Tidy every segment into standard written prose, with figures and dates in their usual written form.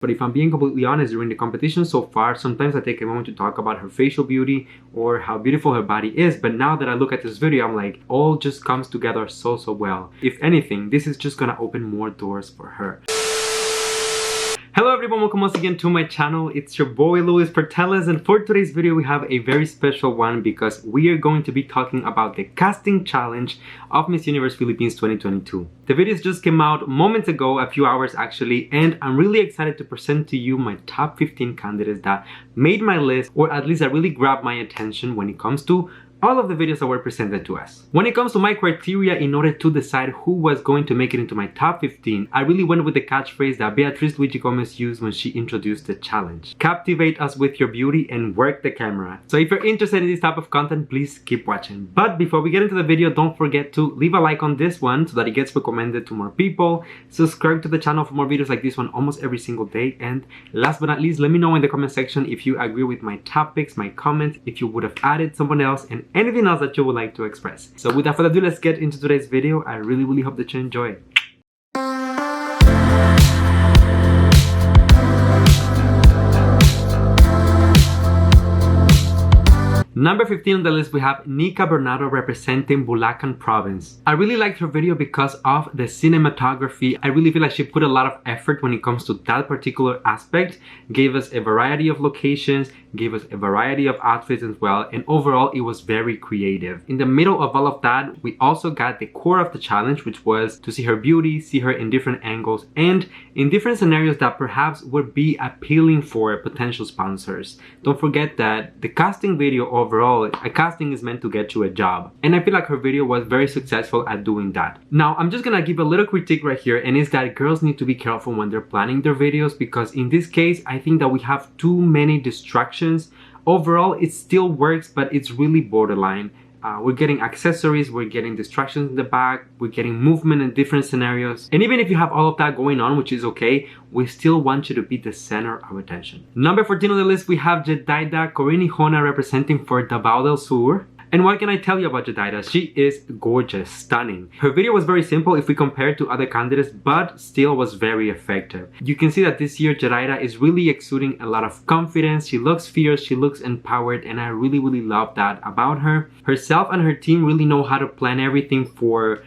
But if I'm being completely honest, during the competition so far, sometimes I take a moment to talk about her facial beauty or how beautiful her body is. But now that I look at this video, I'm like, all just comes together so well. If anything, this is just gonna open more doors for her. Hello everyone, welcome once again to my channel. It's your boy Luis Portelles, and for today's video we have a very special one because we are going to be talking about the casting challenge of Miss Universe Philippines 2022. The videos just came out moments ago, a few hours actually, and I'm really excited to present to you my top 15 candidates that made my list, or at least that really grabbed my attention when it comes to all of the videos that were presented to us. When it comes to my criteria in order to decide who was going to make it into my top 15, I really went with the catchphrase that Beatriz Luigi Gomez used when she introduced the challenge. Captivate us with your beauty and work the camera. So if you're interested in this type of content, please keep watching. But before we get into the video, don't forget to leave a like on this one so that it gets recommended to more people. Subscribe to the channel for more videos like this one almost every single day. And last but not least, let me know in the comment section if you agree with my topics, my comments, if you would have added someone else, and anything else that you would like to express. So without further ado, let's get into today's video. I really hope that you enjoy. Number 15 on the list, we have Nica Bernardo representing Bulacan province. I really liked her video because of the cinematography. I really feel like she put a lot of effort when it comes to that particular aspect. Gave us a variety of locations, gave us a variety of outfits as well, and overall it was very creative. In the middle of all of that, we also got the core of the challenge, which was to see her beauty, see her in different angles and in different scenarios that perhaps would be appealing for potential sponsors. Don't forget that the casting video overall, a casting is meant to get you a job, and I feel like her video was very successful at doing that. Now I'm just gonna give a little critique right here, and it's that girls need to be careful when they're planning their videos, because in this case I think that we have too many distractions. Overall it still works, but it's really borderline. We're getting accessories, we're getting distractions in the back, we're getting movement in different scenarios, and even if you have all of that going on, which is okay, we still want you to be the center of attention. Number 14 on the list, we have Jadaida Korinihonna representing for Davao del Sur. And what can I tell you about Jadaida? She is gorgeous, stunning. Her video was very simple if we compare it to other candidates, but still was very effective. You can see that this year Jadaida is really exuding a lot of confidence. She looks fierce, she looks empowered, and I really love that about her. Herself and her team really know how to plan everything for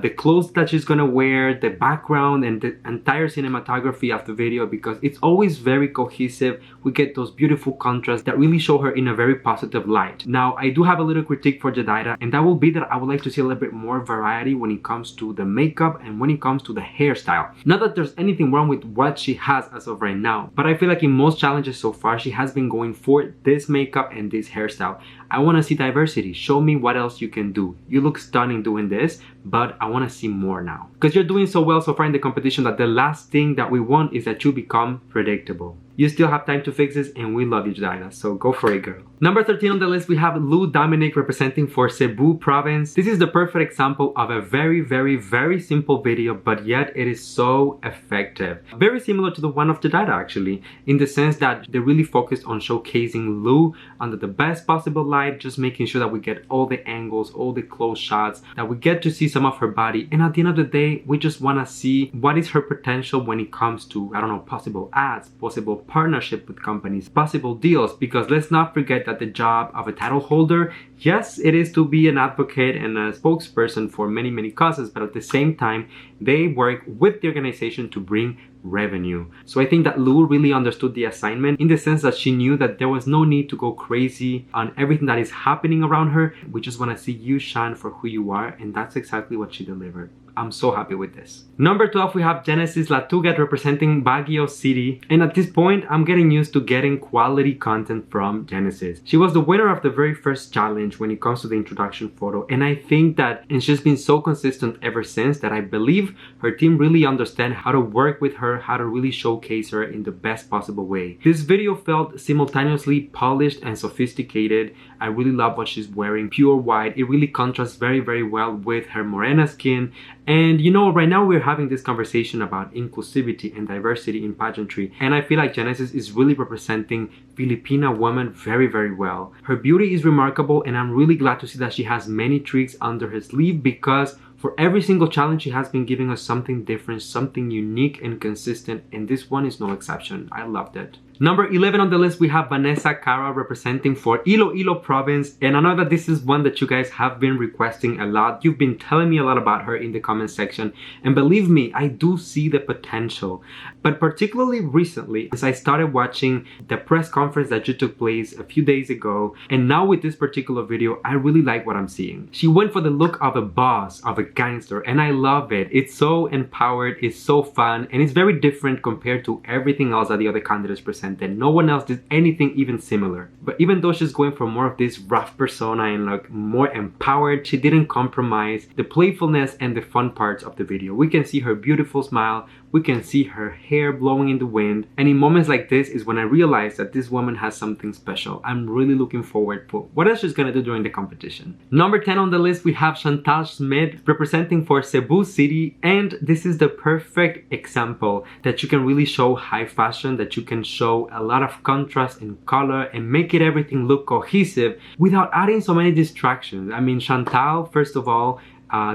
the clothes that she's gonna wear, the background, and the entire cinematography of the video, because it's always very cohesive. We get those beautiful contrasts that really show her in a very positive light. Now I do have a little critique for Jadaida, and that will be that I would like to see a little bit more variety when it comes to the makeup and when it comes to the hairstyle. Not that there's anything wrong with what she has as of right now, but I feel like in most challenges so far she has been going for this makeup and this hairstyle. I want to see diversity. Show me what else you can do. You look stunning doing this, but I want to see more now, because you're doing so well so far in the competition that the last thing that we want is that you become predictable. You still have time to fix this, and we love you, Jadaida, so go for it, girl. Number 13 on the list, we have Dominic representing for Cebu province. This is the perfect example of a very simple video, but yet it is so effective. Very similar to the one of Jadaida actually, in the sense that they really focused on showcasing Lou under the best possible light, just making sure that we get all the angles, all the close shots, that we get to see some of her body, and at the end of the day, we just want to see what is her potential when it comes to, I don't know, possible ads, possible partnership with companies, possible deals, because let's not forget that the job of a title holder, yes, it is to be an advocate and a spokesperson for many causes, but at the same time they work with the organization to bring revenue. So I think that Lou really understood the assignment, in the sense that she knew that there was no need to go crazy on everything that is happening around her. We just want to see you shine for who you are, and that's exactly what she delivered. I'm so happy with this. Number 12, we have Genesis latouga representing Baguio City, and at this point I'm getting used to getting quality content from Genesis. She was the winner of the very first challenge when it comes to the introduction photo, and I think that, and she's been so consistent ever since, that I believe her team really understand how to work with her, how to really showcase her in the best possible way. This video felt simultaneously polished and sophisticated. I really love what she's wearing, pure white. It really contrasts very well with her morena skin. And you know, right now we're having this conversation about inclusivity and diversity in pageantry, and I feel like Genesis is really representing Filipina women very well. Her beauty is remarkable, and I'm really glad to see that she has many tricks under her sleeve, because For every single challenge, she has been giving us something different, something unique and consistent, and this one is no exception. I loved it. Number 11 on the list, we have Vanessa Cara representing for Iloilo province. And I know that this is one that you guys have been requesting a lot. You've been telling me a lot about her in the comment section. And believe me, I do see the potential. But particularly recently, as I started watching the press conference that took place a few days ago, and now with this particular video, I really like what I'm seeing. She went for the look of a boss, of a gangster, and I love it. It's so empowered, it's so fun, and it's very different compared to everything else that the other candidates presented. And no one else did anything even similar. But even though she's going for more of this rough persona and like more empowered, she didn't compromise the playfulness and the fun parts of the video. We can see her beautiful smile, we can see her hair blowing in the wind, and in moments like this is when I realize that this woman has something special. I'm really looking forward to what else she's gonna do during the competition. Number 10 on the list, we have Chantal Schmidt representing for Cebu City, and this is the perfect example that you can really show high fashion, that you can show a lot of contrast and color and make it everything look cohesive without adding so many distractions. I mean, Chantal, first of all,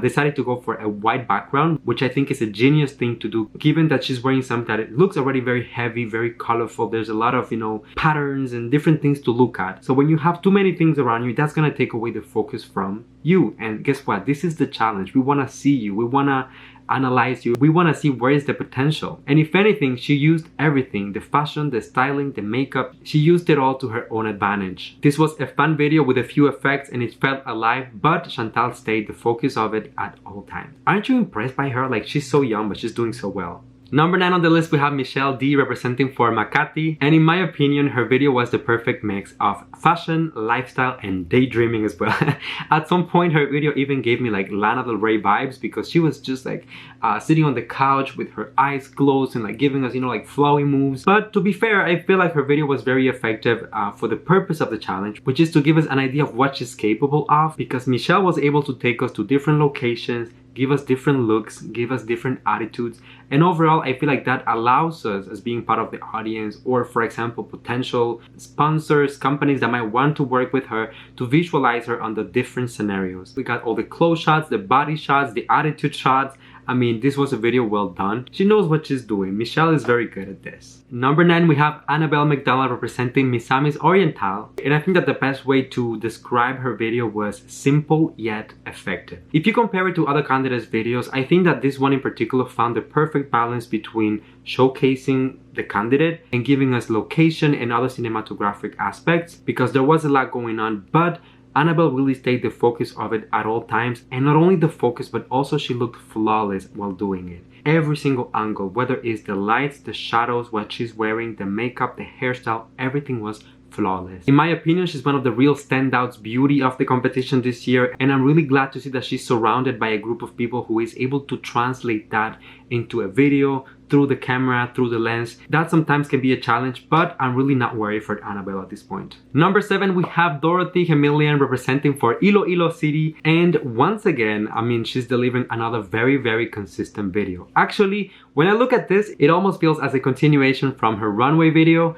decided to go for a white background, which I think is a genius thing to do, given that she's wearing something that it looks already very heavy, very colorful. There's a lot of, you know, patterns and different things to look at. So when you have too many things around you, that's gonna take away the focus from you. And guess what? This is the challenge. We wanna see you. We wanna analyze you. We want to see where is the potential. And if anything, she used everything, the fashion, the styling, the makeup, she used it all to her own advantage. This was a fun video with a few effects and it felt alive, but Chantal stayed the focus of it at all times. Aren't you impressed by her? Like, she's so young but she's doing so well. Number 9 on the list, we have Michelle D representing for Makati, and in my opinion, her video was the perfect mix of fashion, lifestyle, and daydreaming as well. At some point, her video even gave me like Lana Del Rey vibes, because she was just like sitting on the couch with her eyes closed and like giving us, you know, like flowy moves. But to be fair, I feel like her video was very effective for the purpose of the challenge, which is to give us an idea of what she's capable of, because Michelle was able to take us to different locations, give us different looks, give us different attitudes, and overall I feel like that allows us, as being part of the audience, or for example potential sponsors, companies that might want to work with her, to visualize her on the different scenarios. We got all the close shots, the body shots, the attitude shots. I mean, this was a video well done. She knows what she's doing. Michelle is very good at this. Number 9, we have Annabelle McDonald representing Misamis Oriental. And I think that the best way to describe her video was simple yet effective. If you compare it to other candidates' videos, I think that this one in particular found the perfect balance between showcasing the candidate and giving us location and other cinematographic aspects, because there was a lot going on, but Annabelle really stayed the focus of it at all times, and not only the focus, but also she looked flawless while doing it. Every single angle, whether it's the lights, the shadows, what she's wearing, the makeup, the hairstyle, everything was flawless. In my opinion, she's one of the real standouts, beauty of the competition this year, and I'm really glad to see that she's surrounded by a group of people who is able to translate that into a video, through the camera, through the lens. That sometimes can be a challenge, but I'm really not worried for Annabelle at this point. Number 7, we have Dorothy Hemelian representing for Iloilo City, and once again, I mean, she's delivering another very consistent video. Actually, when I look at this, it almost feels as a continuation from her runway video,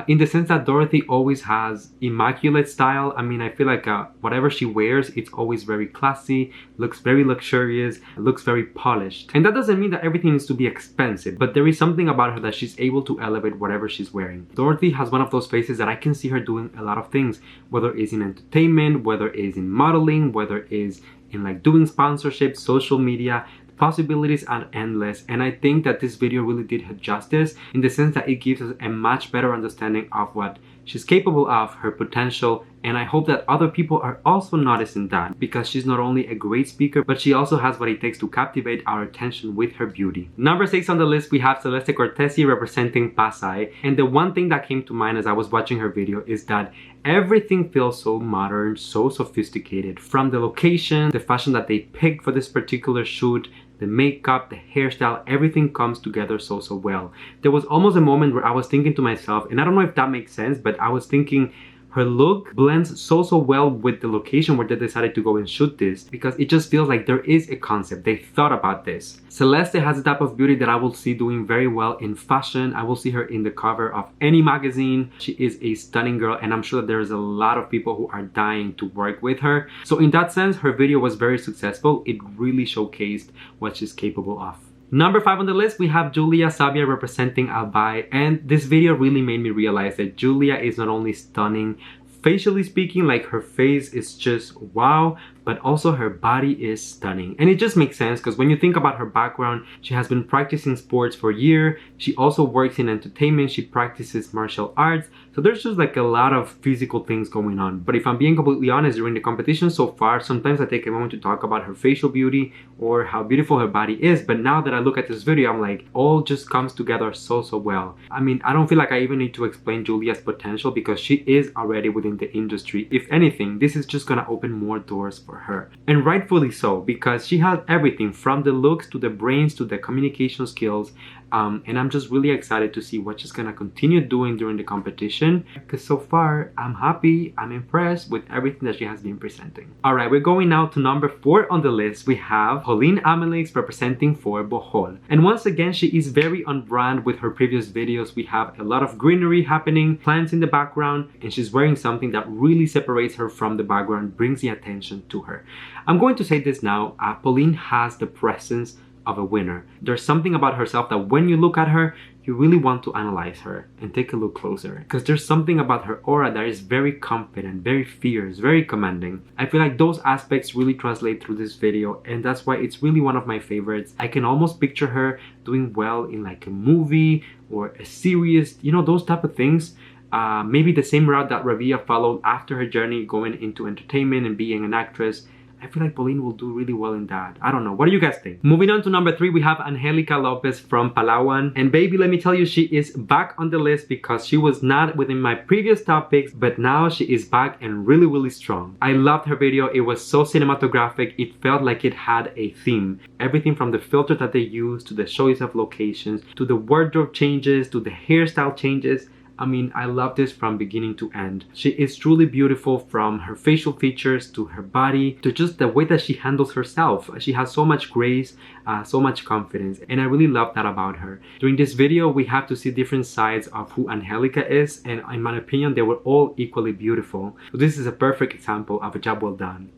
in the sense that Dorothy always has immaculate style. I mean, I feel like whatever she wears, it's always very classy, looks very luxurious, looks very polished. And that doesn't mean that everything needs to be expensive, but there is something about her that she's able to elevate whatever she's wearing. Dorothy has one of those faces that I can see her doing a lot of things, whether it's in entertainment, whether it's in modeling, whether it's in like doing sponsorships, social media. Possibilities are endless, and I think that this video really did her justice, in the sense that it gives us a much better understanding of what she's capable of, her potential, and I hope that other people are also noticing that, because she's not only a great speaker, but she also has what it takes to captivate our attention with her beauty. Number 6 on the list, we have Celeste cortesi representing Pasay, and the one thing that came to mind as I was watching her video is that everything feels so modern, so sophisticated, from the location, the fashion that they picked for this particular shoot, the makeup, the hairstyle, everything comes together so well. There was almost a moment where I was thinking to myself, and I don't know if that makes sense, but I was thinking, Her look blends so well with the location where they decided to go and shoot this, because it just feels like there is a concept. They thought about this. Celeste has a type of beauty that I will see doing very well in fashion. I will see her in the cover of any magazine. She is a stunning girl, and I'm sure that there's a lot of people who are dying to work with her. So in that sense, her video was very successful. It really showcased what she's capable of. Number 5 on the list, we have Julia Savia representing abelle, and this video really made me realize that Julia is not only stunning facially speaking, like her face is just wow, but also her body is stunning. And it just makes sense because when you think about her background, she has been practicing sports for a year. She also works in entertainment. She practices martial arts. So there's just like a lot of physical things going on. But if I'm being completely honest, during the competition so far, sometimes I take a moment to talk about her facial beauty or how beautiful her body is. But now that I look at this video, I'm like, all just comes together so well. I mean, I don't feel like I even need to explain Julia's potential because she is already within the industry. If anything, this is just gonna open more doors for her. And rightfully so, because she has everything from the looks to the brains to the communication skills. And I'm just really excited to see what she's gonna continue doing during the competition, because so far I'm happy, I'm impressed with everything that she has been presenting. Alright, we're going now to number 4 on the list. We have Colleen Amelix representing for Portelles. And once again, she is very on brand with her previous videos. We have a lot of greenery happening, plants in the background, and she's wearing something that really separates her from the background, brings the attention to her. I'm going to say this now, Colleen has the presence of a winner. There's something about herself that when you look at her, you really want to analyze her and take a look closer, because there's something about her aura that is very confident, very fierce, very commanding. I feel like those aspects really translate through this video, and that's why it's really one of my favorites. I can almost picture her doing well in like a movie or a series, you know, those type of things. Maybe the same route that Ravia followed after her journey going into entertainment and being an actress. I feel like Colleen will do really well in that. I don't know. What do you guys think? Moving on to number 3, we have Angelica Lopez from Palawan. And baby, let me tell you, she is back on the list because she was not within my previous top picks, but now she is back and really strong. I loved her video. It was so cinematographic. It felt like it had a theme. Everything from the filter that they used to the choice of locations, to the wardrobe changes, to the hairstyle changes. I mean, I love this from beginning to end. She is truly beautiful, from her facial features to her body to just the way that she handles herself. She has so much grace, so much confidence, and I really love that about her. During this video, we have to see different sides of who Angelica is, and in my opinion, they were all equally beautiful. So this is a perfect example of a job well done.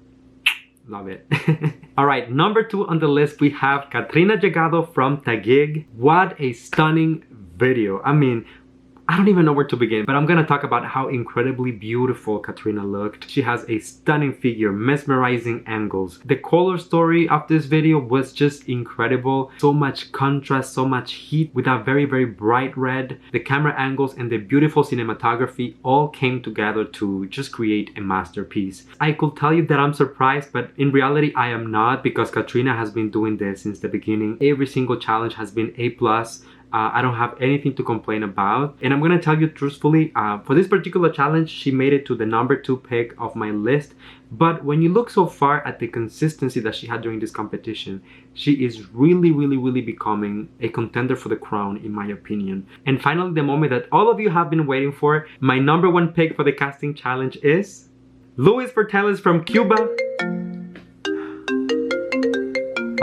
Love it. Alright, number 2 on the list, we have Catrina Gilgado from Taguig. What a stunning video. I mean, I don't even know where to begin, but I'm gonna talk about how incredibly beautiful Catrina looked. She has a stunning figure, mesmerizing angles. The color story of this video was just incredible. So much contrast, so much heat with a very bright red. The camera angles and the beautiful cinematography all came together to just create a masterpiece. I could tell you that I'm surprised, but in reality I am not, because Catrina has been doing this since the beginning. Every single challenge has been A+. I don't have anything to complain about, and I'm gonna tell you truthfully, for this particular challenge she made it to the number 2 pick of my list. But when you look so far at the consistency that she had during this competition, she is really becoming a contender for the crown, in my opinion. And finally, the moment that all of you have been waiting for, my number 1 pick for the casting challenge is Luis Portelles from Cuba.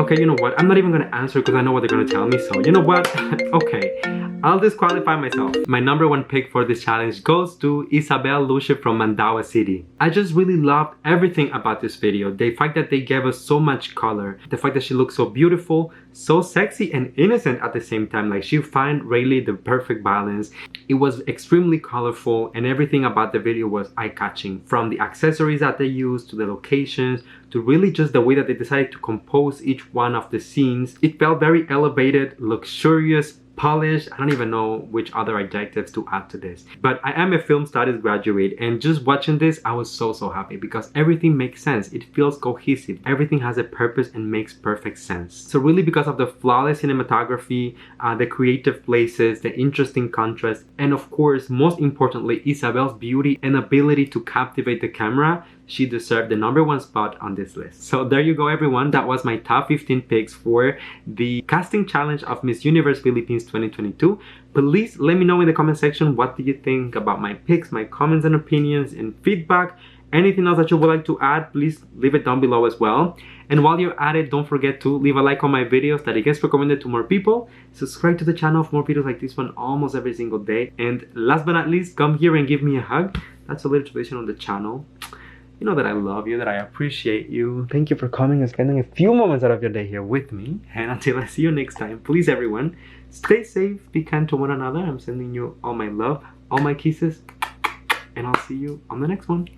Okay, you know what? I'm not even gonna answer because I know what they're gonna tell me, so you know what? Okay, I'll disqualify myself. My number 1 pick for this challenge goes to Isabel Lucia from Mandaue City. I just really loved everything about this video. The fact that they gave us so much color, the fact that she looks so beautiful, so sexy and innocent at the same time. Like, she found really the perfect balance. It was extremely colorful, and everything about the video was eye-catching. From the accessories that they used, to the locations, to really just the way that they decided to compose each one of the scenes. It felt very elevated, luxurious, polished. I don't even know which other adjectives to add to this. But I am a film studies graduate, and just watching this, I was so happy because everything makes sense. It feels cohesive. Everything has a purpose and makes perfect sense. So really, because of the flawless cinematography, the creative places, the interesting contrast, and of course, most importantly, Isabel's beauty and ability to captivate the camera, she deserved the #1 spot on this list. So there you go, everyone. That was my top 15 picks for the casting challenge of Miss Universe Philippines 2022. Please let me know in the comment section, what do you think about my picks, my comments and opinions and feedback. Anything else that you would like to add, please leave it down below as well. And while you're at it, don't forget to leave a like on my videos that it gets recommended to more people. Subscribe to the channel for more videos like this one almost every single day. And last but not least, come here and give me a hug. That's a little tradition on the channel. You know that I love you, that I appreciate you. Thank you for coming and spending a few moments out of your day here with me. And until I see you next time, please everyone, stay safe, be kind to one another. I'm sending you all my love, all my kisses, and I'll see you on the next one.